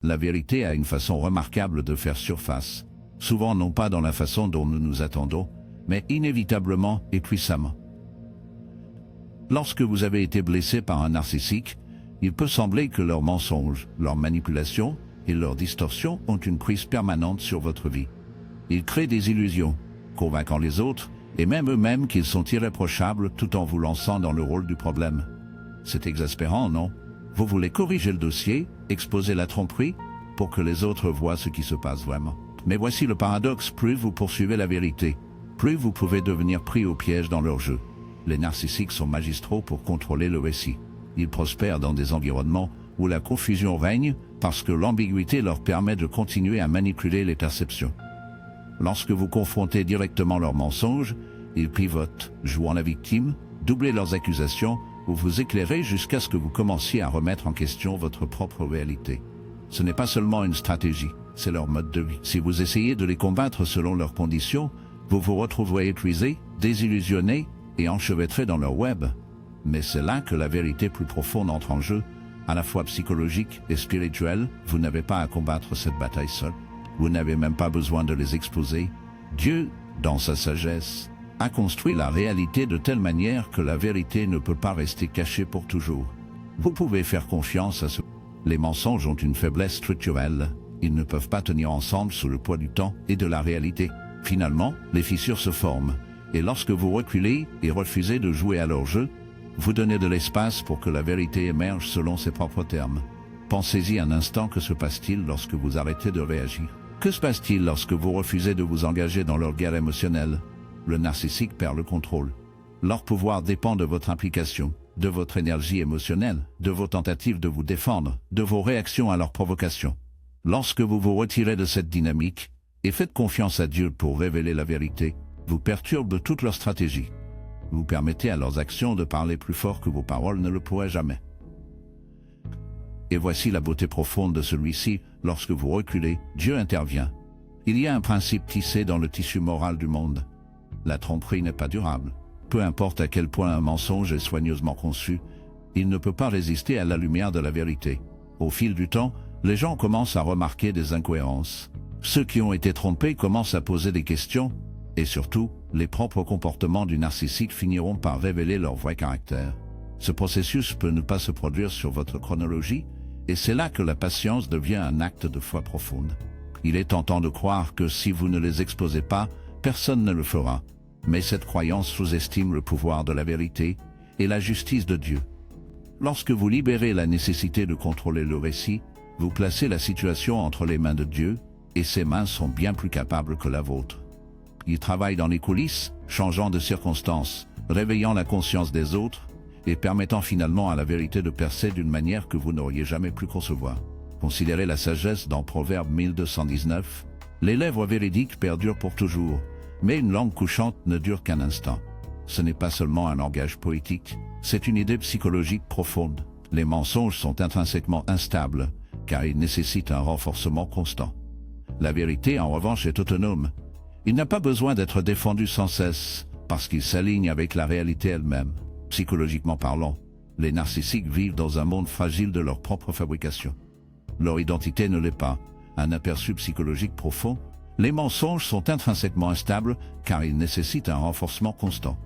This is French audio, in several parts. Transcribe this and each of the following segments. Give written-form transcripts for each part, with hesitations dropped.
La vérité a une façon remarquable de faire surface, souvent non pas dans la façon dont nous nous attendons, mais inévitablement et puissamment. Lorsque vous avez été blessé par un narcissique, il peut sembler que leurs mensonges, leurs manipulations et leurs distorsions ont une prise permanente sur votre vie. Ils créent des illusions, convainquant les autres, et même eux-mêmes qu'ils sont irréprochables tout en vous lançant dans le rôle du problème. C'est exaspérant, non? Vous voulez corriger le dossier, exposer la tromperie, pour que les autres voient ce qui se passe vraiment. Mais voici le paradoxe, plus vous poursuivez la vérité, plus vous pouvez devenir pris au piège dans leur jeu. Les narcissiques sont magistraux pour contrôler le récit. Ils prospèrent dans des environnements où la confusion règne parce que l'ambiguïté leur permet de continuer à manipuler les perceptions. Lorsque vous confrontez directement leurs mensonges, ils pivotent, jouant la victime, doublez leurs accusations ou vous éclairez jusqu'à ce que vous commenciez à remettre en question votre propre réalité. Ce n'est pas seulement une stratégie, c'est leur mode de vie. Si vous essayez de les combattre selon leurs conditions, vous vous retrouverez épuisé, désillusionné et enchevêtré dans leur web. Mais c'est là que la vérité plus profonde entre en jeu, à la fois psychologique et spirituelle. Vous n'avez pas à combattre cette bataille seul. Vous n'avez même pas besoin de les exposer. Dieu, dans sa sagesse, a construit la réalité de telle manière que la vérité ne peut pas rester cachée pour toujours. Vous pouvez faire confiance à ce. Les mensonges ont une faiblesse structurelle. Ils ne peuvent pas tenir ensemble sous le poids du temps et de la réalité. Finalement, les fissures se forment. Et lorsque vous reculez et refusez de jouer à leur jeu, vous donnez de l'espace pour que la vérité émerge selon ses propres termes. Pensez-y un instant, que se passe-t-il lorsque vous arrêtez de réagir? Que se passe-t-il lorsque vous refusez de vous engager dans leur guerre émotionnelle? Le narcissique perd le contrôle. Leur pouvoir dépend de votre implication, de votre énergie émotionnelle, de vos tentatives de vous défendre, de vos réactions à leurs provocations. Lorsque vous vous retirez de cette dynamique et faites confiance à Dieu pour révéler la vérité, vous perturbez toute leur stratégie. Vous permettez à leurs actions de parler plus fort que vos paroles ne le pourraient jamais. Et voici la beauté profonde de celui-ci: lorsque vous reculez, Dieu intervient. Il y a un principe tissé dans le tissu moral du monde. La tromperie n'est pas durable. Peu importe à quel point un mensonge est soigneusement conçu, il ne peut pas résister à la lumière de la vérité. Au fil du temps, les gens commencent à remarquer des incohérences. Ceux qui ont été trompés commencent à poser des questions, et surtout, les propres comportements du narcissique finiront par révéler leur vrai caractère. Ce processus peut ne pas se produire sur votre chronologie, et c'est là que la patience devient un acte de foi profonde. Il est tentant de croire que si vous ne les exposez pas, personne ne le fera. Mais cette croyance sous-estime le pouvoir de la vérité et la justice de Dieu. Lorsque vous libérez la nécessité de contrôler le récit, vous placez la situation entre les mains de Dieu, et ses mains sont bien plus capables que la vôtre. Il travaille dans les coulisses, changeant de circonstances, réveillant la conscience des autres, et permettant finalement à la vérité de percer d'une manière que vous n'auriez jamais pu concevoir. Considérez la sagesse dans Proverbe 1219. Les lèvres véridiques perdurent pour toujours, mais une langue couchante ne dure qu'un instant. Ce n'est pas seulement un langage poétique, c'est une idée psychologique profonde. Les mensonges sont intrinsèquement instables, car ils nécessitent un renforcement constant. La vérité, en revanche, est autonome. Il n'a pas besoin d'être défendu sans cesse, parce qu'il s'aligne avec la réalité elle-même. Psychologiquement parlant, les narcissiques vivent dans un monde fragile de leur propre fabrication. Leur identité ne l'est pas. Un aperçu psychologique profond: les mensonges sont intrinsèquement instables, car ils nécessitent un renforcement constant.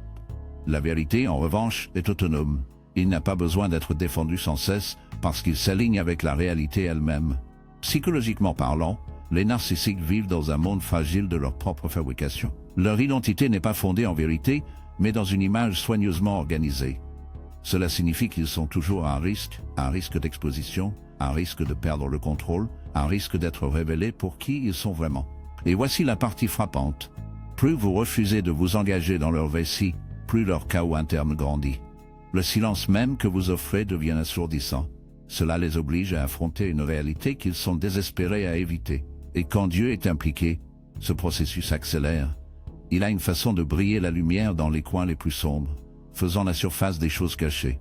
La vérité, en revanche, est autonome. Il n'a pas besoin d'être défendu sans cesse, parce qu'il s'aligne avec la réalité elle-même. Psychologiquement parlant, les narcissiques vivent dans un monde fragile de leur propre fabrication. Leur identité n'est pas fondée en vérité, mais dans une image soigneusement organisée. Cela signifie qu'ils sont toujours à un risque d'exposition, un risque de perdre le contrôle, un risque d'être révélés pour qui ils sont vraiment. Et voici la partie frappante. Plus vous refusez de vous engager dans leur récit, plus leur chaos interne grandit. Le silence même que vous offrez devient assourdissant. Cela les oblige à affronter une réalité qu'ils sont désespérés à éviter. Et quand Dieu est impliqué, ce processus accélère. Il a une façon de briller la lumière dans les coins les plus sombres, faisant la surface des choses cachées.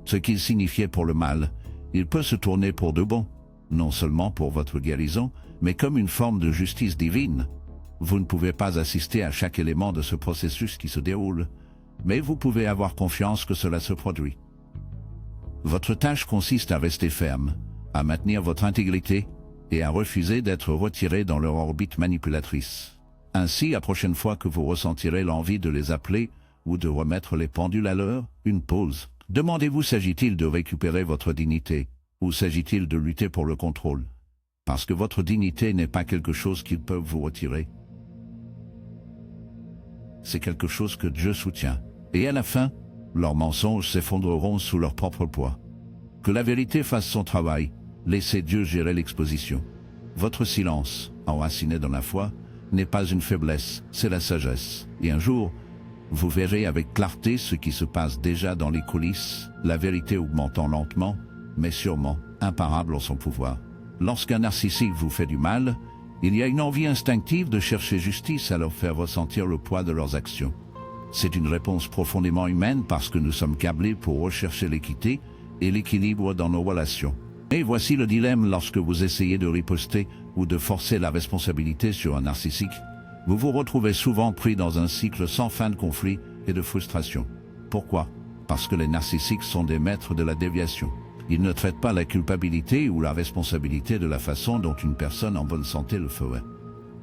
Ce qu'il signifiait pour le mal, il peut se tourner pour de bon, non seulement pour votre guérison, mais comme une forme de justice divine. Vous ne pouvez pas assister à chaque élément de ce processus qui se déroule, mais vous pouvez avoir confiance que cela se produit. Votre tâche consiste à rester ferme, à maintenir votre intégrité, et à refuser d'être retirés dans leur orbite manipulatrice. Ainsi, la prochaine fois que vous ressentirez l'envie de les appeler ou de remettre les pendules à l'heure, une pause. Demandez-vous, s'agit-il de récupérer votre dignité ou s'agit-il de lutter pour le contrôle? Parce que votre dignité n'est pas quelque chose qu'ils peuvent vous retirer. C'est quelque chose que Dieu soutient. Et à la fin, leurs mensonges s'effondreront sous leur propre poids. Que la vérité fasse son travail, laissez Dieu gérer l'exposition. Votre silence, enraciné dans la foi, n'est pas une faiblesse, c'est la sagesse. Et un jour, vous verrez avec clarté ce qui se passe déjà dans les coulisses, la vérité augmentant lentement, mais sûrement, imparable en son pouvoir. Lorsqu'un narcissique vous fait du mal, il y a une envie instinctive de chercher justice à leur faire ressentir le poids de leurs actions. C'est une réponse profondément humaine parce que nous sommes câblés pour rechercher l'équité et l'équilibre dans nos relations. Et voici le dilemme lorsque vous essayez de riposter ou de forcer la responsabilité sur un narcissique. Vous vous retrouvez souvent pris dans un cycle sans fin de conflits et de frustration. Pourquoi? Parce que les narcissiques sont des maîtres de la déviation. Ils ne traitent pas la culpabilité ou la responsabilité de la façon dont une personne en bonne santé le ferait.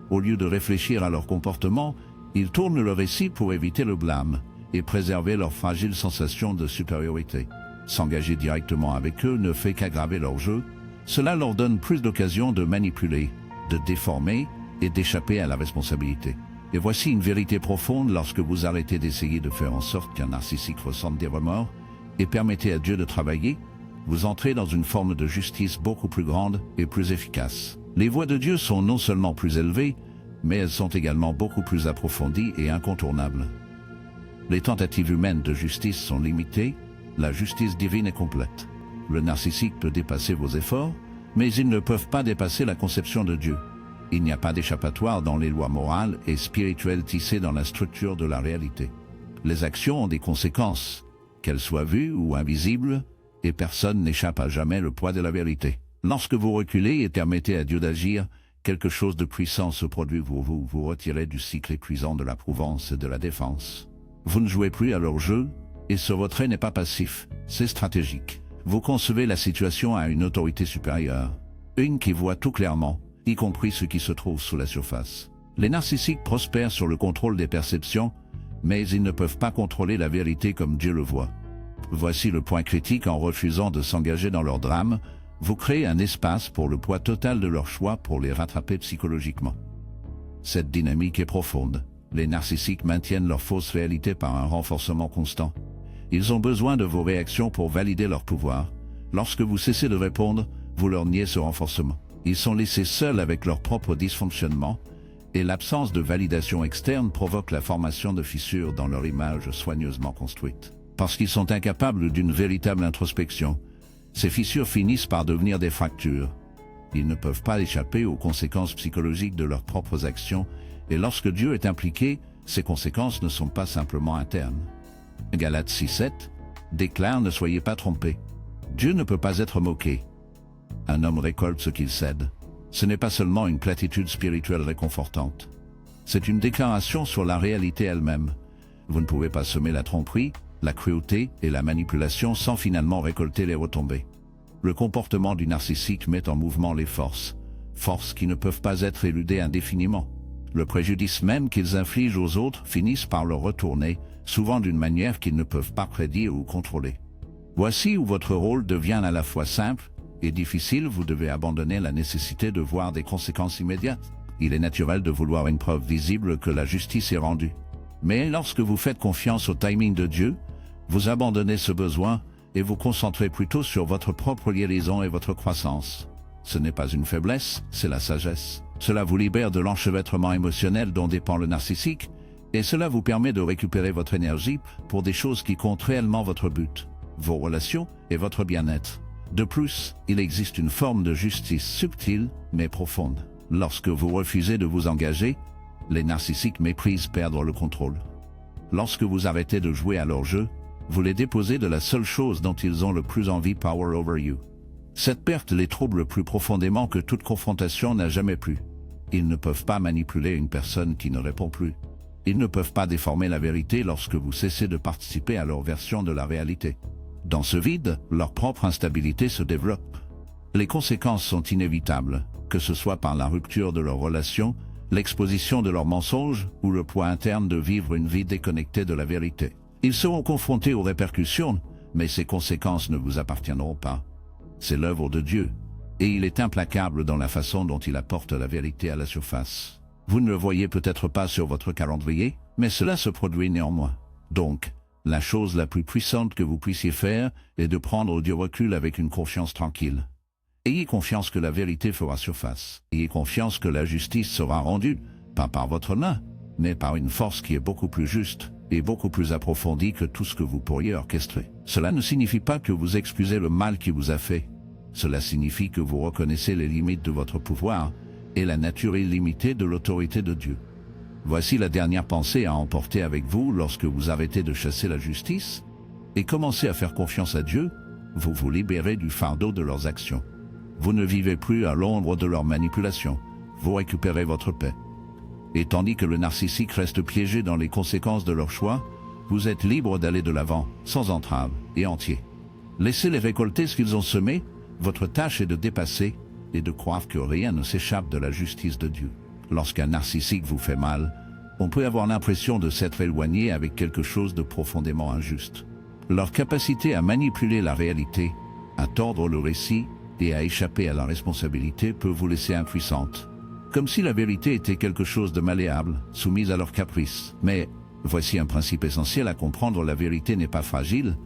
Au lieu de réfléchir à leur comportement, ils tournent le récit pour éviter le blâme et préserver leur fragile sensation de supériorité. S'engager directement avec eux ne fait qu'aggraver leur jeu. Cela leur donne plus d'occasions de manipuler, de déformer et d'échapper à la responsabilité. Et voici une vérité profonde lorsque vous arrêtez d'essayer de faire en sorte qu'un narcissique ressente des remords et permettez à Dieu de travailler, vous entrez dans une forme de justice beaucoup plus grande et plus efficace. Les voies de Dieu sont non seulement plus élevées, mais elles sont également beaucoup plus approfondies et incontournables. Les tentatives humaines de justice sont limitées, la justice divine est complète. Le narcissique peut dépasser vos efforts, mais ils ne peuvent pas dépasser la conception de Dieu. Il n'y a pas d'échappatoire dans les lois morales et spirituelles tissées dans la structure de la réalité. Les actions ont des conséquences, qu'elles soient vues ou invisibles, et personne n'échappe à jamais le poids de la vérité. Lorsque vous reculez et permettez à Dieu d'agir, quelque chose de puissant se produit pour vous, vous retirez du cycle épuisant de l'approuvance et de la défense. Vous ne jouez plus à leur jeu, et ce retrait n'est pas passif, c'est stratégique. Vous concevez la situation à une autorité supérieure, une qui voit tout clairement, y compris ce qui se trouve sous la surface. Les narcissiques prospèrent sur le contrôle des perceptions, mais ils ne peuvent pas contrôler la vérité comme Dieu le voit. Voici le point critique: en refusant de s'engager dans leur drame, vous créez un espace pour le poids total de leur choix pour les rattraper psychologiquement. Cette dynamique est profonde. Les narcissiques maintiennent leur fausse réalité par un renforcement constant. Ils ont besoin de vos réactions pour valider leur pouvoir. Lorsque vous cessez de répondre, vous leur niez ce renforcement. Ils sont laissés seuls avec leur propre dysfonctionnement, et l'absence de validation externe provoque la formation de fissures dans leur image soigneusement construite. Parce qu'ils sont incapables d'une véritable introspection, ces fissures finissent par devenir des fractures. Ils ne peuvent pas échapper aux conséquences psychologiques de leurs propres actions, et lorsque Dieu est impliqué, ces conséquences ne sont pas simplement internes. Galates 6:7 déclare: ne soyez pas trompés. Dieu ne peut pas être moqué. Un homme récolte ce qu'il cède. Ce n'est pas seulement une platitude spirituelle réconfortante. C'est une déclaration sur la réalité elle-même. Vous ne pouvez pas semer la tromperie, la cruauté et la manipulation sans finalement récolter les retombées. Le comportement du narcissique met en mouvement les forces qui ne peuvent pas être éludées indéfiniment. Le préjudice même qu'ils infligent aux autres finissent par leur retourner, souvent d'une manière qu'ils ne peuvent pas prédire ou contrôler. Voici où votre rôle devient à la fois simple et difficile. Vous devez abandonner la nécessité de voir des conséquences immédiates. Il est naturel de vouloir une preuve visible que la justice est rendue. Mais lorsque vous faites confiance au timing de Dieu, vous abandonnez ce besoin et vous concentrez plutôt sur votre propre guérison et votre croissance. Ce n'est pas une faiblesse, c'est la sagesse. Cela vous libère de l'enchevêtrement émotionnel dont dépend le narcissique, et cela vous permet de récupérer votre énergie pour des choses qui comptent réellement votre but, vos relations et votre bien-être. De plus, il existe une forme de justice subtile mais profonde. Lorsque vous refusez de vous engager, les narcissiques méprisent perdre le contrôle. Lorsque vous arrêtez de jouer à leur jeu, vous les déposez de la seule chose dont ils ont le plus envie: power over you. Cette perte les trouble plus profondément que toute confrontation n'a jamais pu. Ils ne peuvent pas manipuler une personne qui ne répond plus. Ils ne peuvent pas déformer la vérité lorsque vous cessez de participer à leur version de la réalité. Dans ce vide, leur propre instabilité se développe. Les conséquences sont inévitables. que ce soit par la rupture de leur relation, l'exposition de leurs mensonges ou le poids interne de vivre une vie déconnectée de la vérité. Ils seront confrontés aux répercussions, mais ces conséquences ne vous appartiendront pas. C'est l'œuvre de Dieu, et il est implacable dans la façon dont il apporte la vérité à la surface. Vous ne le voyez peut-être pas sur votre calendrier, mais cela se produit néanmoins. Donc, la chose la plus puissante que vous puissiez faire est de prendre du recul avec une confiance tranquille. Ayez confiance que la vérité fera surface. Ayez confiance que la justice sera rendue, pas par votre main, mais par une force qui est beaucoup plus juste et beaucoup plus approfondie que tout ce que vous pourriez orchestrer. Cela ne signifie pas que vous excusez le mal qui vous a fait. Cela signifie que vous reconnaissez les limites de votre pouvoir et la nature illimitée de l'autorité de Dieu. Voici la dernière pensée à emporter avec vous lorsque vous arrêtez de chasser la justice et commencez à faire confiance à Dieu, vous vous libérez du fardeau de leurs actions. Vous ne vivez plus à l'ombre de leurs manipulations, vous récupérez votre paix. Et tandis que le narcissique reste piégé dans les conséquences de leur choix, vous êtes libre d'aller de l'avant, sans entrave et entier. Laissez-les récolter ce qu'ils ont semé, votre tâche est de dépasser et de croire que rien ne s'échappe de la justice de Dieu. Lorsqu'un narcissique vous fait mal, on peut avoir l'impression de s'être éloigné avec quelque chose de profondément injuste. Leur capacité à manipuler la réalité, à tordre le récit et à échapper à la responsabilité peut vous laisser impuissante. Comme si la vérité était quelque chose de malléable, soumise à leurs caprices. Mais voici un principe essentiel à comprendre, la vérité n'est pas fragile,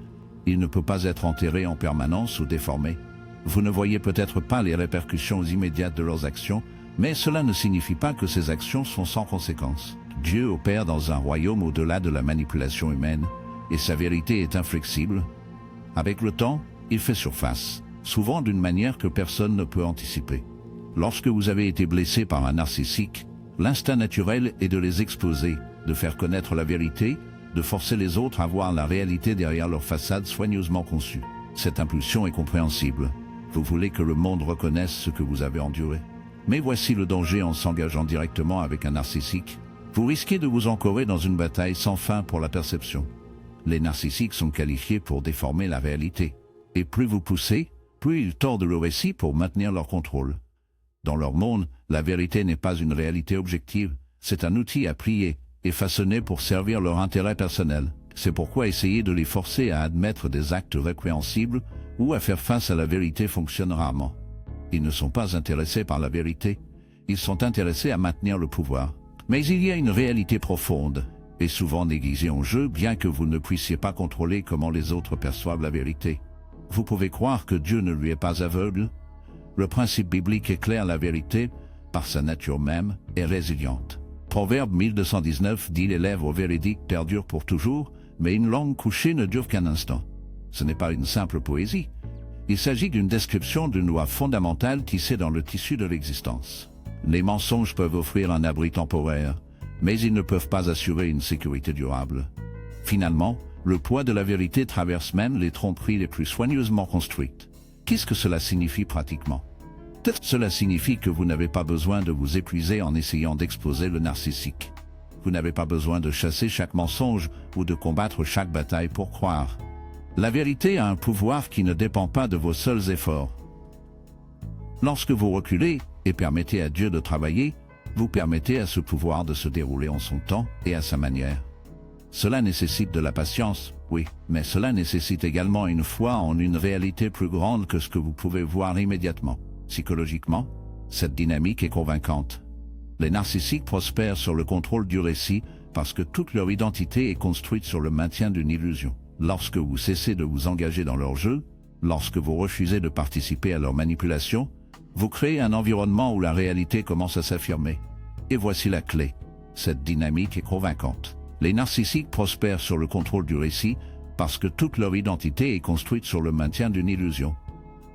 il ne peut pas être enterré en permanence ou déformé. Vous ne voyez peut-être pas les répercussions immédiates de leurs actions, mais cela ne signifie pas que ces actions sont sans conséquence. Dieu opère dans un royaume au-delà de la manipulation humaine, et sa vérité est inflexible. Avec le temps, il fait surface, souvent d'une manière que personne ne peut anticiper. Lorsque vous avez été blessé par un narcissique, l'instinct naturel est de les exposer, de faire connaître la vérité, de forcer les autres à voir la réalité derrière leur façade soigneusement conçue. Cette impulsion est compréhensible. Vous voulez que le monde reconnaisse ce que vous avez enduré. Mais voici le danger en s'engageant directement avec un narcissique. Vous risquez de vous encorer dans une bataille sans fin pour la perception. Les narcissiques sont qualifiés pour déformer la réalité. Et plus vous poussez, plus ils tordent le récit pour maintenir leur contrôle. Dans leur monde, la vérité n'est pas une réalité objective, c'est un outil à plier et façonné pour servir leur intérêt personnel. C'est pourquoi essayer de les forcer à admettre des actes répréhensibles ou à faire face à la vérité fonctionne rarement. Ils ne sont pas intéressés par la vérité, ils sont intéressés à maintenir le pouvoir. Mais il y a une réalité profonde, et souvent négligée en jeu, bien que vous ne puissiez pas contrôler comment les autres perçoivent la vérité. Vous pouvez croire que Dieu ne lui est pas aveugle. Le principe biblique est clair, la vérité, par sa nature même, est résiliente. Proverbe 1219 dit: les lèvres véridiques perdurent pour toujours, mais une langue couchée ne dure qu'un instant. Ce n'est pas une simple poésie. Il s'agit d'une description d'une loi fondamentale tissée dans le tissu de l'existence. Les mensonges peuvent offrir un abri temporaire, mais ils ne peuvent pas assurer une sécurité durable. Finalement, le poids de la vérité traverse même les tromperies les plus soigneusement construites. Qu'est-ce que cela signifie pratiquement? Cela signifie que vous n'avez pas besoin de vous épuiser en essayant d'exposer le narcissique. Vous n'avez pas besoin de chasser chaque mensonge ou de combattre chaque bataille pour croire. La vérité a un pouvoir qui ne dépend pas de vos seuls efforts. Lorsque vous reculez et permettez à Dieu de travailler, vous permettez à ce pouvoir de se dérouler en son temps et à sa manière. Cela nécessite de la patience, oui, mais cela nécessite également une foi en une réalité plus grande que ce que vous pouvez voir immédiatement. Psychologiquement, cette dynamique est convaincante. Les narcissiques prospèrent sur le contrôle du récit parce que toute leur identité est construite sur le maintien d'une illusion. Lorsque vous cessez de vous engager dans leur jeu, lorsque vous refusez de participer à leur manipulation, vous créez un environnement où la réalité commence à s'affirmer. Et voici la clé. Cette dynamique est convaincante. Les narcissiques prospèrent sur le contrôle du récit parce que toute leur identité est construite sur le maintien d'une illusion.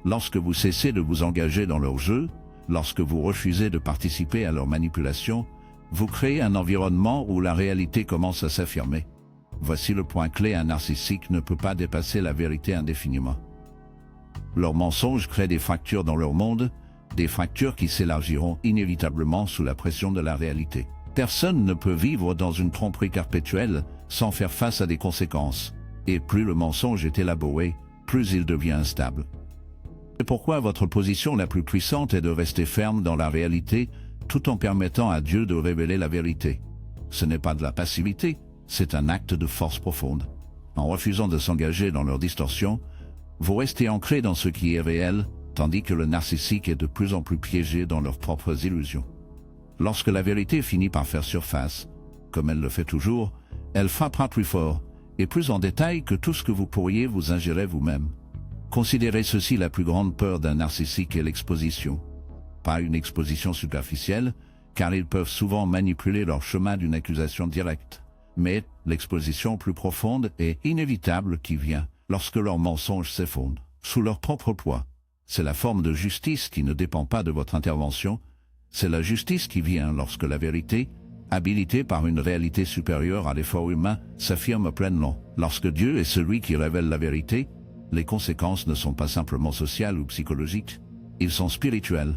Lorsque vous cessez de vous engager dans leur jeu, lorsque vous refusez de participer à leur manipulation, vous créez un environnement où la réalité commence à s'affirmer. Voici le point clé: un narcissique ne peut pas dépasser la vérité indéfiniment. Leurs mensonges créent des fractures dans leur monde, des fractures qui s'élargiront inévitablement sous la pression de la réalité. Personne ne peut vivre dans une tromperie perpétuelle sans faire face à des conséquences, et plus le mensonge est élaboré, plus il devient instable. C'est pourquoi votre position la plus puissante est de rester ferme dans la réalité, tout en permettant à Dieu de révéler la vérité. Ce n'est pas de la passivité, c'est un acte de force profonde. En refusant de s'engager dans leur distorsion, vous restez ancré dans ce qui est réel, tandis que le narcissique est de plus en plus piégé dans leurs propres illusions. Lorsque la vérité finit par faire surface, comme elle le fait toujours, elle frappera plus fort, et plus en détail que tout ce que vous pourriez vous ingérer vous-même. Considérez ceci: la plus grande peur d'un narcissique est l'exposition. Pas une exposition superficielle, car ils peuvent souvent manipuler leur chemin d'une accusation directe, mais l'exposition plus profonde et inévitable qui vient lorsque leurs mensonges s'effondrent sous leur propre poids. C'est la forme de justice qui ne dépend pas de votre intervention, c'est la justice qui vient lorsque la vérité, habilitée par une réalité supérieure à l'effort humain, s'affirme pleinement. Lorsque Dieu est celui qui révèle la vérité, les conséquences ne sont pas simplement sociales ou psychologiques, ils sont spirituels.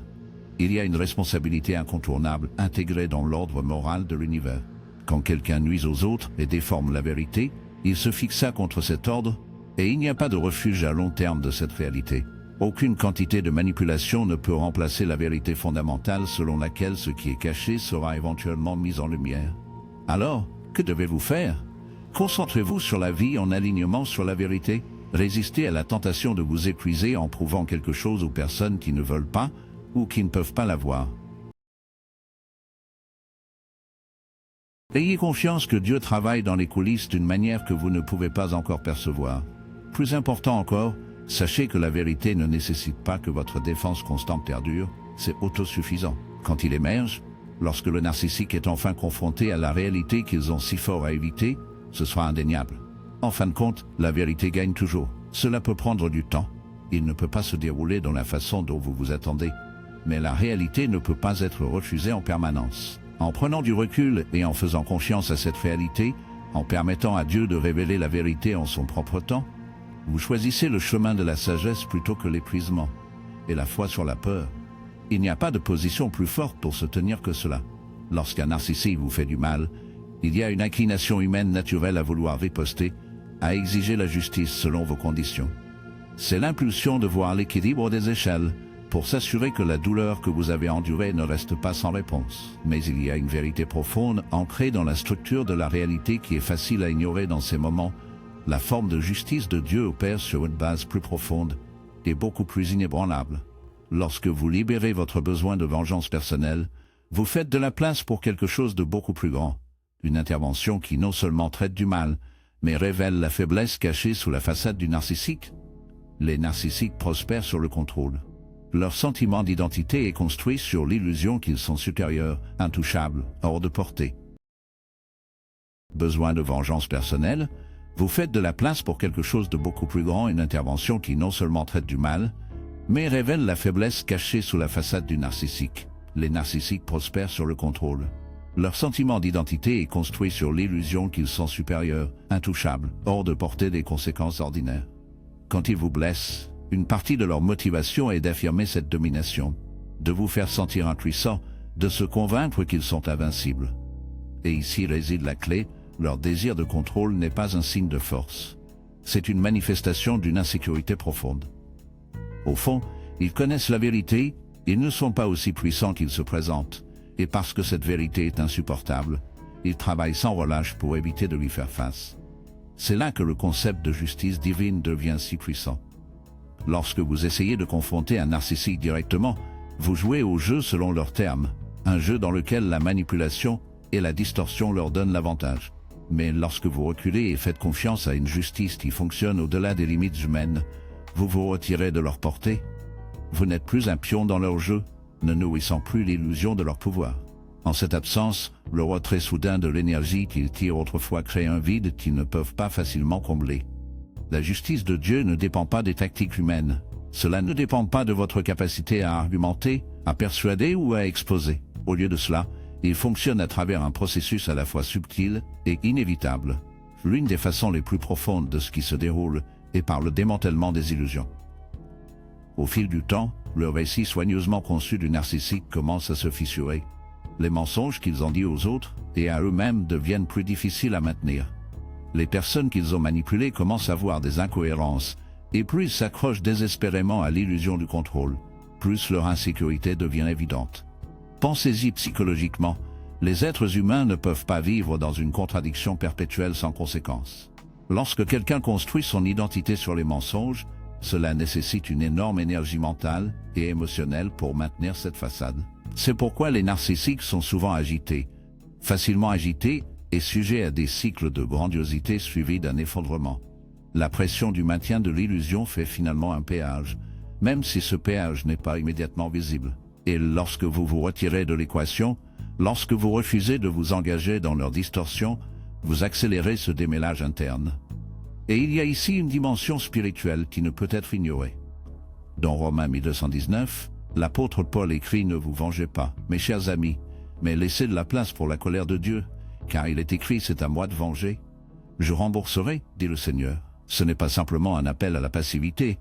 Il y a une responsabilité incontournable intégrée dans l'ordre moral de l'univers. Quand quelqu'un nuise aux autres et déforme la vérité, il se fixa contre cet ordre, et il n'y a pas de refuge à long terme de cette réalité. Aucune quantité de manipulation ne peut remplacer la vérité fondamentale selon laquelle ce qui est caché sera éventuellement mis en lumière. Alors, que devez-vous faire? Concentrez-vous sur la vie en alignement sur la vérité. Résistez à la tentation de vous épuiser en prouvant quelque chose aux personnes qui ne veulent pas ou qui ne peuvent pas la voir. Ayez confiance que Dieu travaille dans les coulisses d'une manière que vous ne pouvez pas encore percevoir. Plus important encore, sachez que la vérité ne nécessite pas que votre défense constante perdure, c'est autosuffisant. Quand il émerge, lorsque le narcissique est enfin confronté à la réalité qu'ils ont si fort à éviter, ce sera indéniable. En fin de compte, la vérité gagne toujours. Cela peut prendre du temps. Il ne peut pas se dérouler dans la façon dont vous vous attendez. Mais la réalité ne peut pas être refusée en permanence. En prenant du recul et en faisant confiance à cette réalité, en permettant à Dieu de révéler la vérité en son propre temps, vous choisissez le chemin de la sagesse plutôt que l'épuisement, et la foi sur la peur. Il n'y a pas de position plus forte pour se tenir que cela. Lorsqu'un narcissique vous fait du mal, il y a une inclination humaine naturelle à vouloir riposter, à exiger la justice selon vos conditions. C'est l'impulsion de voir l'équilibre des échelles, pour s'assurer que la douleur que vous avez endurée ne reste pas sans réponse. Mais il y a une vérité profonde ancrée dans la structure de la réalité qui est facile à ignorer dans ces moments. La forme de justice de Dieu opère sur une base plus profonde et beaucoup plus inébranlable. Lorsque vous libérez votre besoin de vengeance personnelle, vous faites de la place pour quelque chose de beaucoup plus grand. Une intervention qui non seulement traite du mal, mais révèle la faiblesse cachée sous la façade du narcissique. Les narcissiques prospèrent sur le contrôle. Leur sentiment d'identité est construit sur l'illusion qu'ils sont supérieurs, intouchables, hors de portée. Besoin de vengeance personnelle, vous faites de la place pour quelque chose de beaucoup plus grand, une intervention qui non seulement traite du mal, mais révèle la faiblesse cachée sous la façade du narcissique. Les narcissiques prospèrent sur le contrôle. Leur sentiment d'identité est construit sur l'illusion qu'ils sont supérieurs, intouchables, hors de portée des conséquences ordinaires. Quand ils vous blessent, une partie de leur motivation est d'affirmer cette domination, de vous faire sentir impuissant, de se convaincre qu'ils sont invincibles. Et ici réside la clé, leur désir de contrôle n'est pas un signe de force. C'est une manifestation d'une insécurité profonde. Au fond, ils connaissent la vérité, ils ne sont pas aussi puissants qu'ils se présentent, et parce que cette vérité est insupportable, ils travaillent sans relâche pour éviter de lui faire face. C'est là que le concept de justice divine devient si puissant. Lorsque vous essayez de confronter un narcissique directement, vous jouez au jeu selon leurs termes, un jeu dans lequel la manipulation et la distorsion leur donnent l'avantage. Mais lorsque vous reculez et faites confiance à une justice qui fonctionne au-delà des limites humaines, vous vous retirez de leur portée. Vous n'êtes plus un pion dans leur jeu, ne nourrissant plus l'illusion de leur pouvoir. En cette absence, le retrait soudain de l'énergie qu'ils tirent autrefois crée un vide qu'ils ne peuvent pas facilement combler. La justice de Dieu ne dépend pas des tactiques humaines. Cela ne dépend pas de votre capacité à argumenter, à persuader ou à exposer. Au lieu de cela, il fonctionne à travers un processus à la fois subtil et inévitable. L'une des façons les plus profondes de ce qui se déroule est par le démantèlement des illusions. Au fil du temps, le récit soigneusement conçu du narcissique commence à se fissurer. Les mensonges qu'ils ont dit aux autres et à eux-mêmes deviennent plus difficiles à maintenir. Les personnes qu'ils ont manipulées commencent à voir des incohérences, Et plus ils s'accrochent désespérément à l'illusion du contrôle, plus leur insécurité devient évidente. Pensez-y psychologiquement, les êtres humains ne peuvent pas vivre dans une contradiction perpétuelle sans conséquence. Lorsque quelqu'un construit son identité sur les mensonges, cela nécessite une énorme énergie mentale et émotionnelle pour maintenir cette façade. C'est pourquoi les narcissiques sont souvent agités, facilement agités et sujets à des cycles de grandiosité suivis d'un effondrement. La pression du maintien de l'illusion fait finalement un péage, même si ce péage n'est pas immédiatement visible. Et lorsque vous vous retirez de l'équation, lorsque vous refusez de vous engager dans leur distorsion, vous accélérez ce démêlage interne. Et il y a ici une dimension spirituelle qui ne peut être ignorée. Dans Romains 1219, l'apôtre Paul écrit « Ne vous vengez pas, mes chers amis, mais laissez de la place pour la colère de Dieu, car il est écrit « C'est à moi de venger. Je rembourserai, dit le Seigneur ». Ce n'est pas simplement un appel à la passivité,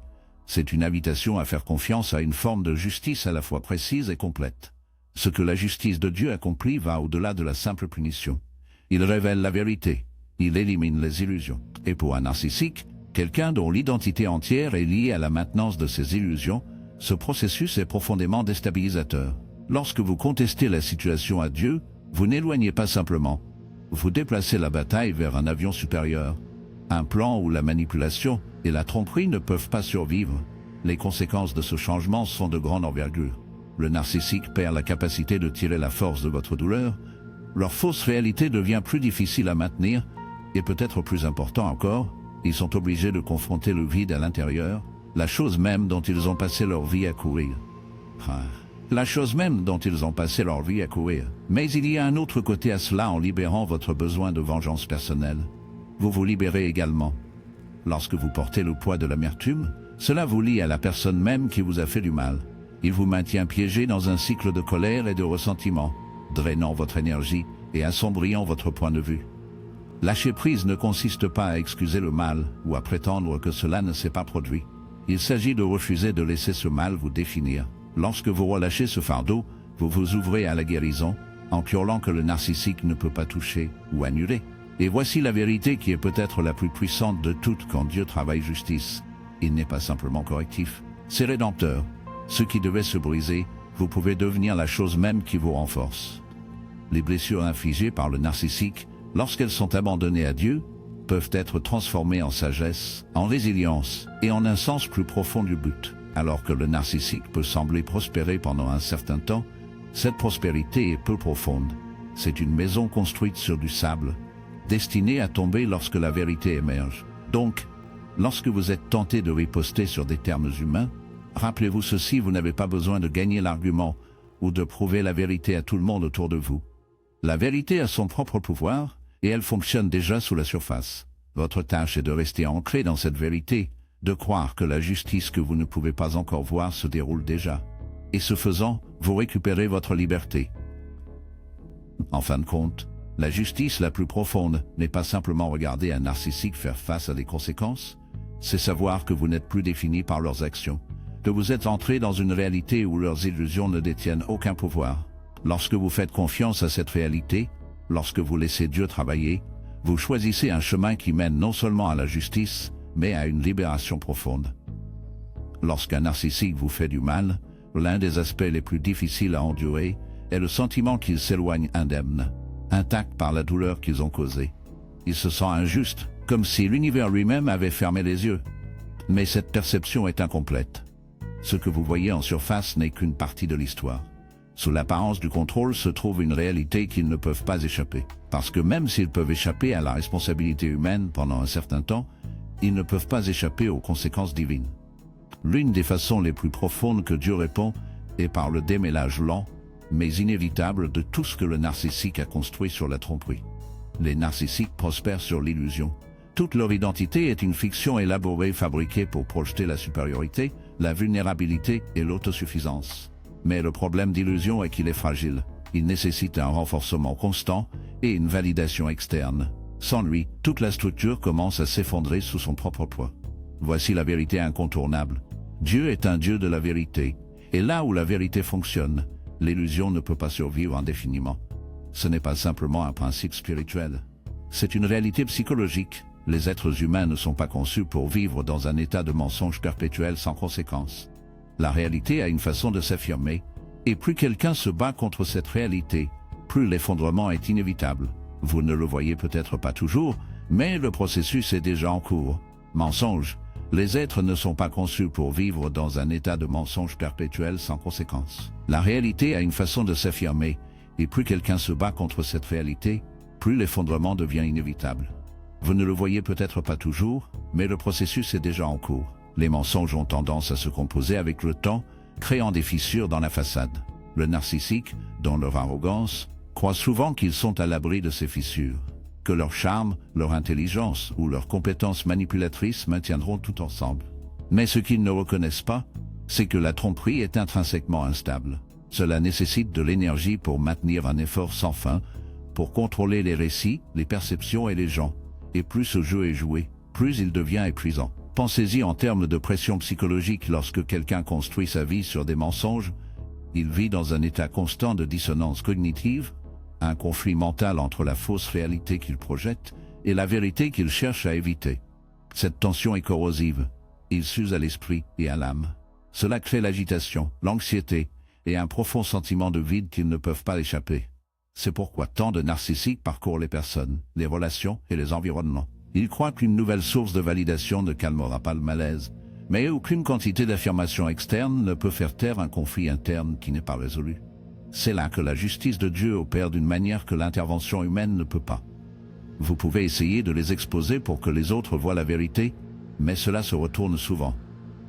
c'est une invitation à faire confiance à une forme de justice à la fois précise et complète. Ce que la justice de Dieu accomplit va au-delà de la simple punition. Il révèle la vérité, il élimine les illusions. Et pour un narcissique, quelqu'un dont l'identité entière est liée à la maintenance de ses illusions, ce processus est profondément déstabilisateur. Lorsque vous contestez la situation à Dieu, vous n'éloignez pas simplement. Vous déplacez la bataille vers un avion supérieur. Un plan où la manipulation et la tromperie ne peuvent pas survivre. Les conséquences de ce changement sont de grande envergure. Le narcissique perd la capacité de tirer la force de votre douleur. Leur fausse réalité devient plus difficile à maintenir et peut-être plus important encore, ils sont obligés de confronter le vide à l'intérieur, la chose même dont ils ont passé leur vie à courir. La chose même dont ils ont passé leur vie à courir. Mais il y a un autre côté à cela en libérant votre besoin de vengeance personnelle. Vous vous libérez également. Lorsque vous portez le poids de l'amertume, cela vous lie à la personne même qui vous a fait du mal. Il vous maintient piégé dans un cycle de colère et de ressentiment, drainant votre énergie et assombriant votre point de vue. Lâcher prise ne consiste pas à excuser le mal ou à prétendre que cela ne s'est pas produit. Il s'agit de refuser de laisser ce mal vous définir. Lorsque vous relâchez ce fardeau, vous vous ouvrez à la guérison, en hurlant que le narcissique ne peut pas toucher ou annuler. Et voici la vérité qui est peut-être la plus puissante de toutes quand Dieu travaille justice. Il n'est pas simplement correctif, c'est rédempteur. Ce qui devait se briser, vous pouvez devenir la chose même qui vous renforce. Les blessures infligées par le narcissique, lorsqu'elles sont abandonnées à Dieu, peuvent être transformées en sagesse, en résilience et en un sens plus profond du but. Alors que le narcissique peut sembler prospérer pendant un certain temps, cette prospérité est peu profonde. C'est une maison construite sur du sable, destinée à tomber lorsque la vérité émerge. Donc, lorsque vous êtes tenté de riposter sur des termes humains, rappelez-vous ceci, vous n'avez pas besoin de gagner l'argument ou de prouver la vérité à tout le monde autour de vous. La vérité a son propre pouvoir et elle fonctionne déjà sous la surface. Votre tâche est de rester ancré dans cette vérité, de croire que la justice que vous ne pouvez pas encore voir se déroule déjà. Et ce faisant, vous récupérez votre liberté. En fin de compte, la justice la plus profonde n'est pas simplement regarder un narcissique faire face à des conséquences, c'est savoir que vous n'êtes plus défini par leurs actions, que vous êtes entré dans une réalité où leurs illusions ne détiennent aucun pouvoir. Lorsque vous faites confiance à cette réalité, lorsque vous laissez Dieu travailler, vous choisissez un chemin qui mène non seulement à la justice, mais à une libération profonde. Lorsqu'un narcissique vous fait du mal, l'un des aspects les plus difficiles à endurer est le sentiment qu'ils s'éloignent indemnes, intacts par la douleur qu'ils ont causée. Il se sent injuste, comme si l'univers lui-même avait fermé les yeux. Mais cette perception est incomplète. Ce que vous voyez en surface n'est qu'une partie de l'histoire. Sous l'apparence du contrôle se trouve une réalité qu'ils ne peuvent pas échapper. Parce que même s'ils peuvent échapper à la responsabilité humaine pendant un certain temps, ils ne peuvent pas échapper aux conséquences divines. L'une des façons les plus profondes que Dieu répond est par le démêlage lent, mais inévitable de tout ce que le narcissique a construit sur la tromperie. Les narcissiques prospèrent sur l'illusion. Toute leur identité est une fiction élaborée, fabriquée pour projeter la supériorité, la vulnérabilité et l'autosuffisance. Mais le problème d'illusion est qu'il est fragile. Il nécessite un renforcement constant et une validation externe. Sans lui, toute la structure commence à s'effondrer sous son propre poids. Voici la vérité incontournable. Dieu est un Dieu de la vérité. Et là où la vérité fonctionne, l'illusion ne peut pas survivre indéfiniment. Ce n'est pas simplement un principe spirituel. C'est une réalité psychologique, Les êtres humains ne sont pas conçus pour vivre dans un état de mensonge perpétuel sans conséquence. La réalité a une façon de s'affirmer, et plus quelqu'un se bat contre cette réalité, plus l'effondrement est inévitable. Vous ne le voyez peut-être pas toujours, mais le processus est déjà en cours. Mensonge. Les êtres ne sont pas conçus pour vivre dans un état de mensonge perpétuel sans conséquence. La réalité a une façon de s'affirmer, et plus quelqu'un se bat contre cette réalité, plus l'effondrement devient inévitable. Vous ne le voyez peut-être pas toujours, mais le processus est déjà en cours. Les mensonges ont tendance à se composer avec le temps, créant des fissures dans la façade. Le narcissique, dans leur arrogance, croit souvent qu'ils sont à l'abri de ces fissures, que leur charme, leur intelligence ou leurs compétences manipulatrices maintiendront tout ensemble. Mais ce qu'ils ne reconnaissent pas, c'est que la tromperie est intrinsèquement instable. Cela nécessite de l'énergie pour maintenir un effort sans fin, pour contrôler les récits, les perceptions et les gens. Et plus ce jeu est joué, plus il devient épuisant. Pensez-y en termes de pression psychologique lorsque quelqu'un construit sa vie sur des mensonges. Il vit dans un état constant de dissonance cognitive, un conflit mental entre la fausse réalité qu'il projette et la vérité qu'il cherche à éviter. Cette tension est corrosive. Il s'use à l'esprit et à l'âme. Cela crée l'agitation, l'anxiété et un profond sentiment de vide qu'ils ne peuvent pas échapper. C'est pourquoi tant de narcissiques parcourent les personnes, les relations et les environnements. Ils croient qu'une nouvelle source de validation ne calmera pas le malaise, mais aucune quantité d'affirmation externe ne peut faire taire un conflit interne qui n'est pas résolu. C'est là que la justice de Dieu opère d'une manière que l'intervention humaine ne peut pas. Vous pouvez essayer de les exposer pour que les autres voient la vérité, mais cela se retourne souvent.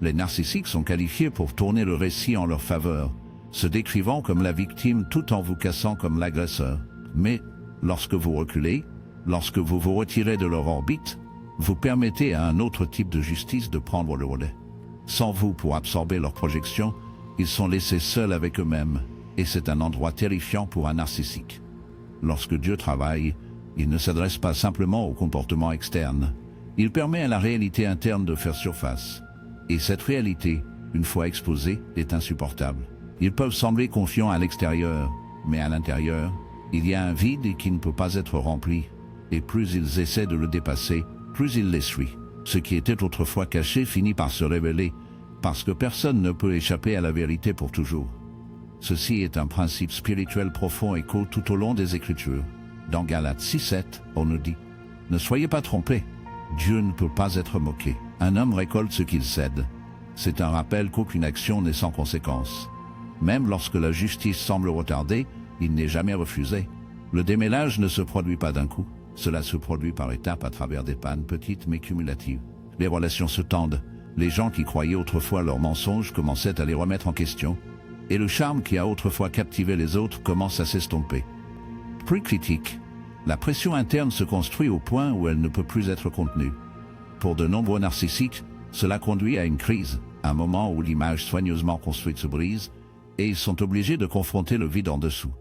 Les narcissiques sont qualifiés pour tourner le récit en leur faveur, se décrivant comme la victime tout en vous cassant comme l'agresseur. Mais, lorsque vous reculez, lorsque vous vous retirez de leur orbite, vous permettez à un autre type de justice de prendre le relais. Sans vous pour absorber leurs projections, ils sont laissés seuls avec eux-mêmes, et c'est un endroit terrifiant pour un narcissique. Lorsque Dieu travaille, il ne s'adresse pas simplement au comportement externe, il permet à la réalité interne de faire surface. Et cette réalité, une fois exposée, est insupportable. Ils peuvent sembler confiants à l'extérieur, mais à l'intérieur, il y a un vide qui ne peut pas être rempli. Et plus ils essaient de le dépasser, plus ils l'essuient. Ce qui était autrefois caché finit par se révéler, parce que personne ne peut échapper à la vérité pour toujours. Ceci est un principe spirituel profond et court tout au long des Écritures. Dans Galates 6:7, on nous dit « Ne soyez pas trompés, Dieu ne peut pas être moqué. Un homme récolte ce qu'il cède. » C'est un rappel qu'aucune action n'est sans conséquence. Même lorsque la justice semble retardée, il n'est jamais refusé. Le démêlage ne se produit pas d'un coup. Cela se produit par étapes à travers des pannes petites mais cumulatives. Les relations se tendent. Les gens qui croyaient autrefois leurs mensonges commençaient à les remettre en question. Et le charme qui a autrefois captivé les autres commence à s'estomper. Plus critique, la pression interne se construit au point où elle ne peut plus être contenue. Pour de nombreux narcissiques, cela conduit à une crise, un moment où l'image soigneusement construite se brise, et ils sont obligés de confronter le vide en dessous.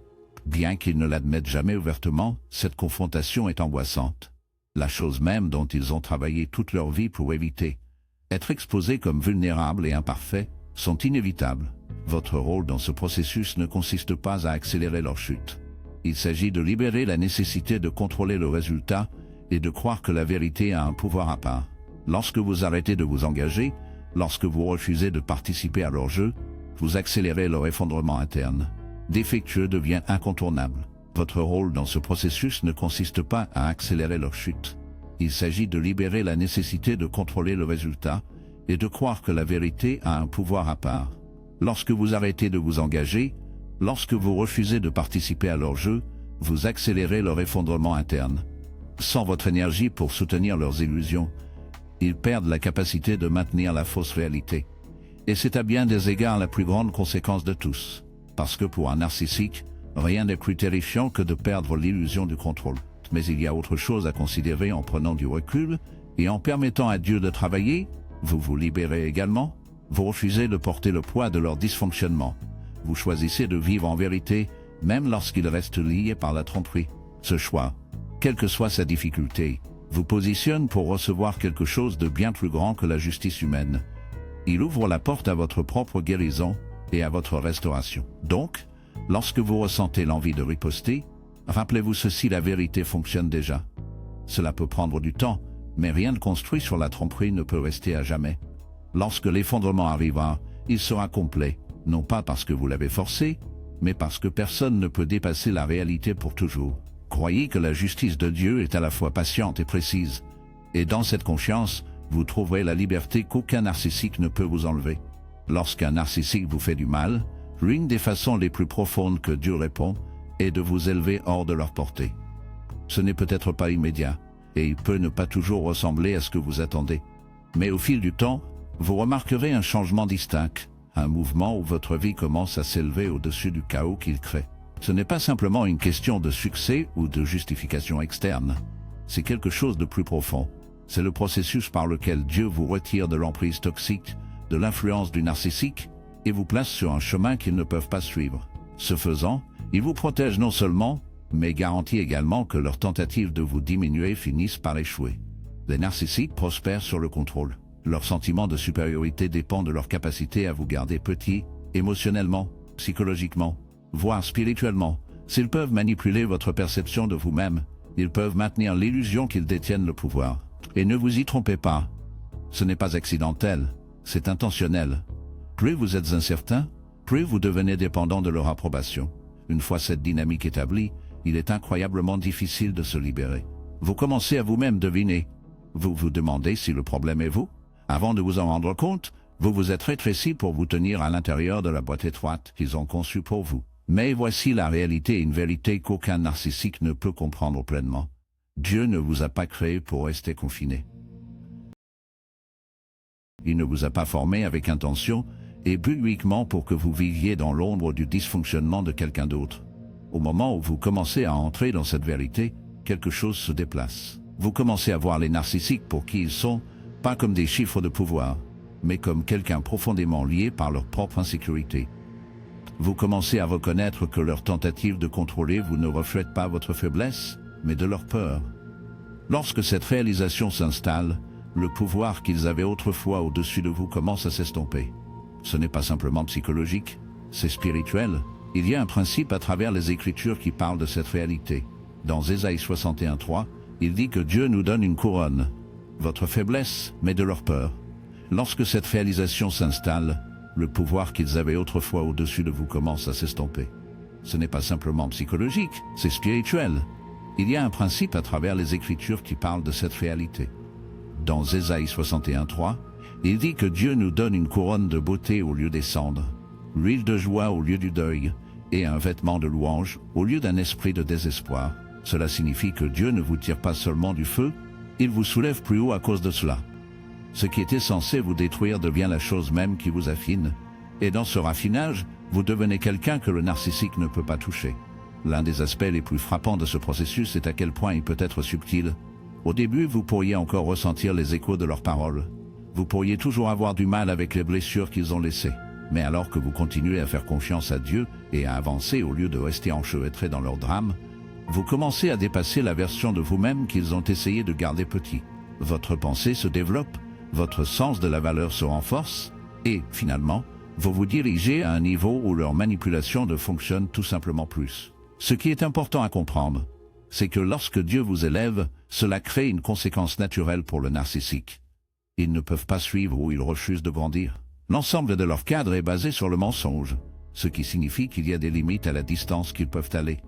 Bien qu'ils ne l'admettent jamais ouvertement, cette confrontation est angoissante. La chose même dont ils ont travaillé toute leur vie pour éviter. Être exposés comme vulnérables et imparfaits sont inévitables. Votre rôle dans ce processus ne consiste pas à accélérer leur chute. Il s'agit de libérer la nécessité de contrôler le résultat et de croire que la vérité a un pouvoir à part. Lorsque vous arrêtez de vous engager, lorsque vous refusez de participer à leur jeu, vous accélérez leur effondrement interne. Défectueux devient incontournable. Votre rôle dans ce processus ne consiste pas à accélérer leur chute. Il s'agit de libérer la nécessité de contrôler le résultat et de croire que la vérité a un pouvoir à part. Lorsque vous arrêtez de vous engager, lorsque vous refusez de participer à leur jeu, vous accélérez leur effondrement interne. Sans votre énergie pour soutenir leurs illusions, ils perdent la capacité de maintenir la fausse réalité. Et c'est à bien des égards la plus grande conséquence de tous. Parce que pour un narcissique, rien n'est plus terrifiant que de perdre l'illusion du contrôle. Mais il y a autre chose à considérer en prenant du recul et en permettant à Dieu de travailler. Vous vous libérez également. Vous refusez de porter le poids de leur dysfonctionnement. Vous choisissez de vivre en vérité, même lorsqu'ils restent liés par la tromperie. Ce choix, quelle que soit sa difficulté, vous positionne pour recevoir quelque chose de bien plus grand que la justice humaine. Il ouvre la porte à votre propre guérison et à votre restauration. Donc, lorsque vous ressentez l'envie de riposter, rappelez-vous ceci, la vérité fonctionne déjà. Cela peut prendre du temps, Mais rien de construit sur la tromperie ne peut rester à jamais. Lorsque l'effondrement arrivera, il sera complet, non pas parce que vous l'avez forcé, mais parce que personne ne peut dépasser la réalité pour toujours. Croyez que la justice de Dieu est à la fois patiente et précise. Et dans cette confiance, vous trouverez la liberté qu'aucun narcissique ne peut vous enlever. Lorsqu'un narcissique vous fait du mal, l'une des façons les plus profondes que Dieu répond est de vous élever hors de leur portée. Ce n'est peut-être pas immédiat, et il peut ne pas toujours ressembler à ce que vous attendez. Mais au fil du temps, vous remarquerez un changement distinct, un mouvement où votre vie commence à s'élever au-dessus du chaos qu'il crée. Ce n'est pas simplement une question de succès ou de justification externe. C'est quelque chose de plus profond. C'est le processus par lequel Dieu vous retire de l'emprise toxique, de l'influence du narcissique, et vous place sur un chemin qu'ils ne peuvent pas suivre. Ce faisant, il vous protège non seulement, mais garantit également que leurs tentatives de vous diminuer finissent par échouer. Les narcissiques prospèrent sur le contrôle. Leur sentiment de supériorité dépend de leur capacité à vous garder petit, émotionnellement, psychologiquement, voire spirituellement. S'ils peuvent manipuler votre perception de vous-même, ils peuvent maintenir l'illusion qu'ils détiennent le pouvoir. Et ne vous y trompez pas. Ce n'est pas accidentel, c'est intentionnel. Plus vous êtes incertain, plus vous devenez dépendant de leur approbation. Une fois cette dynamique établie, il est incroyablement difficile de se libérer. Vous commencez à vous-même deviner. Vous vous demandez si le problème est vous. Avant de vous en rendre compte, vous vous êtes rétréci pour vous tenir à l'intérieur de la boîte étroite qu'ils ont conçue pour vous. Mais voici la réalité, une vérité qu'aucun narcissique ne peut comprendre pleinement. Dieu ne vous a pas créé pour rester confiné. Il ne vous a pas formé avec intention et but uniquement pour que vous viviez dans l'ombre du dysfonctionnement de quelqu'un d'autre. Au moment où vous commencez à entrer dans cette vérité, quelque chose se déplace. Vous commencez à voir les narcissiques pour qui ils sont, pas comme des chiffres de pouvoir, mais comme quelqu'un profondément lié par leur propre insécurité. Vous commencez à reconnaître que leur tentative de contrôler vous ne reflète pas votre faiblesse, mais de leur peur. Lorsque cette réalisation s'installe, le pouvoir qu'ils avaient autrefois au-dessus de vous commence à s'estomper. Ce n'est pas simplement psychologique, c'est spirituel. Il y a un principe à travers les Écritures qui parle de cette réalité. Dans Ésaïe 61:3, il dit que Dieu nous donne une couronne. Votre faiblesse, mais de leur peur. Lorsque cette réalisation s'installe, le pouvoir qu'ils avaient autrefois au-dessus de vous commence à s'estomper. Ce n'est pas simplement psychologique, c'est spirituel. Il y a un principe à travers les Écritures qui parle de cette réalité. Dans Ésaïe 61:3, il dit que Dieu nous donne une couronne de beauté au lieu des cendres, l'huile de joie au lieu du deuil, et un vêtement de louange au lieu d'un esprit de désespoir. Cela signifie que Dieu ne vous tire pas seulement du feu, il vous soulève plus haut à cause de cela. Ce qui était censé vous détruire devient la chose même qui vous affine, et dans ce raffinage, vous devenez quelqu'un que le narcissique ne peut pas toucher. L'un des aspects les plus frappants de ce processus est à quel point il peut être subtil. Au début, vous pourriez encore ressentir les échos de leurs paroles. Vous pourriez toujours avoir du mal avec les blessures qu'ils ont laissées. Mais alors que vous continuez à faire confiance à Dieu et à avancer au lieu de rester enchevêtré dans leur drame, vous commencez à dépasser la version de vous-même qu'ils ont essayé de garder petit. Votre pensée se développe, votre sens de la valeur se renforce, et, finalement, vous vous dirigez à un niveau où leur manipulation ne fonctionne tout simplement plus. Ce qui est important à comprendre, c'est que lorsque Dieu vous élève, cela crée une conséquence naturelle pour le narcissique. Ils ne peuvent pas suivre ou ils refusent de grandir. L'ensemble de leur cadre est basé sur le mensonge, ce qui signifie qu'il y a des limites à la distance qu'ils peuvent aller.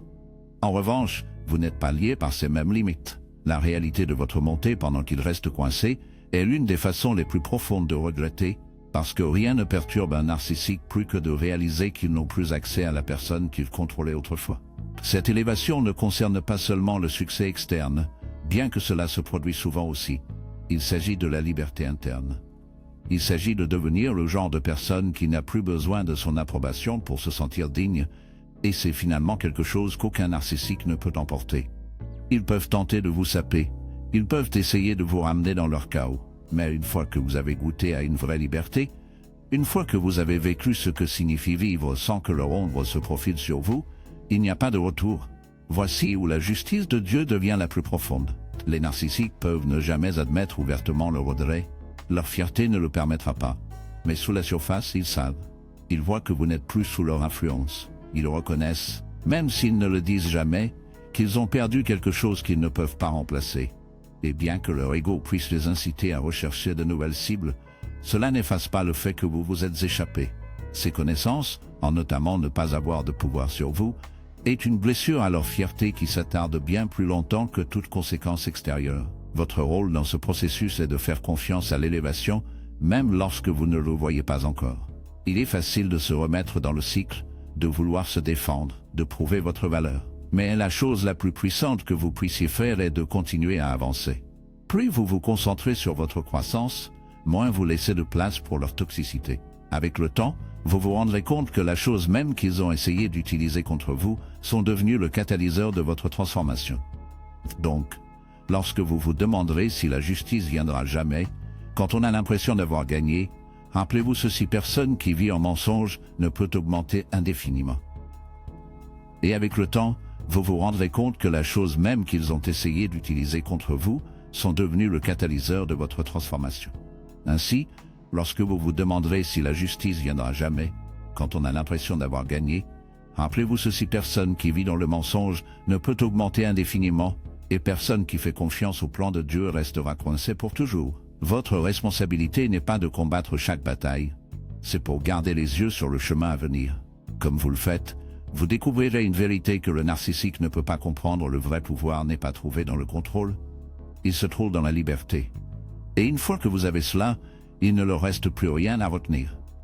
En revanche, vous n'êtes pas lié par ces mêmes limites. La réalité de votre montée pendant qu'ils restent coincés est l'une des façons les plus profondes de regretter, parce que rien ne perturbe un narcissique plus que de réaliser qu'ils n'ont plus accès à la personne qu'ils contrôlaient autrefois. Cette élévation ne concerne pas seulement le succès externe, bien que cela se produise souvent aussi. Il s'agit de la liberté interne. Il s'agit de devenir le genre de personne qui n'a plus besoin de son approbation pour se sentir digne, et c'est finalement quelque chose qu'aucun narcissique ne peut emporter. Ils peuvent tenter de vous saper, ils peuvent essayer de vous ramener dans leur chaos, mais une fois que vous avez goûté à une vraie liberté, une fois que vous avez vécu ce que signifie vivre sans que leur ombre se profile sur vous, il n'y a pas de retour. Voici où la justice de Dieu devient la plus profonde. Les narcissiques peuvent ne jamais admettre ouvertement leur regret. Leur fierté ne le permettra pas. Mais sous la surface, ils savent. Ils voient que vous n'êtes plus sous leur influence. Ils reconnaissent, même s'ils ne le disent jamais, qu'ils ont perdu quelque chose qu'ils ne peuvent pas remplacer. et bien que leur ego puisse les inciter à rechercher de nouvelles cibles, cela n'efface pas le fait que vous vous êtes échappé. Ces connaissances, en notamment ne pas avoir de pouvoir sur vous, est une blessure à leur fierté qui s'attarde bien plus longtemps que toute conséquence extérieure. Votre rôle dans ce processus est de faire confiance à l'élévation, même lorsque vous ne le voyez pas encore. Il est facile de se remettre dans le cycle, de vouloir se défendre, de prouver votre valeur. Mais la chose la plus puissante que vous puissiez faire est de continuer à avancer. Plus vous vous concentrez sur votre croissance, moins vous laissez de place pour leur toxicité. Avec le temps, vous vous rendrez compte que la chose même qu'ils ont essayé d'utiliser contre vous sont devenus le catalyseur de votre transformation. Donc, lorsque vous vous demanderez si la justice viendra jamais, quand on a l'impression d'avoir gagné, rappelez-vous ceci: personne qui vit en mensonge ne peut augmenter indéfiniment. Et avec le temps, vous vous rendrez compte que la chose même qu'ils ont essayé d'utiliser contre vous sont devenus le catalyseur de votre transformation. Ainsi, lorsque vous vous demanderez si la justice viendra jamais, quand on a l'impression d'avoir gagné, rappelez-vous ceci: personne qui vit dans le mensonge ne peut augmenter indéfiniment, et personne qui fait confiance au plan de Dieu restera coincé pour toujours. Votre responsabilité n'est pas de combattre chaque bataille, c'est pour garder les yeux sur le chemin à venir. Comme vous le faites, vous découvrirez une vérité que le narcissique ne peut pas comprendre: le vrai pouvoir n'est pas trouvé dans le contrôle, il se trouve dans la liberté. Et une fois que vous avez cela, il ne leur reste plus rien à retenir.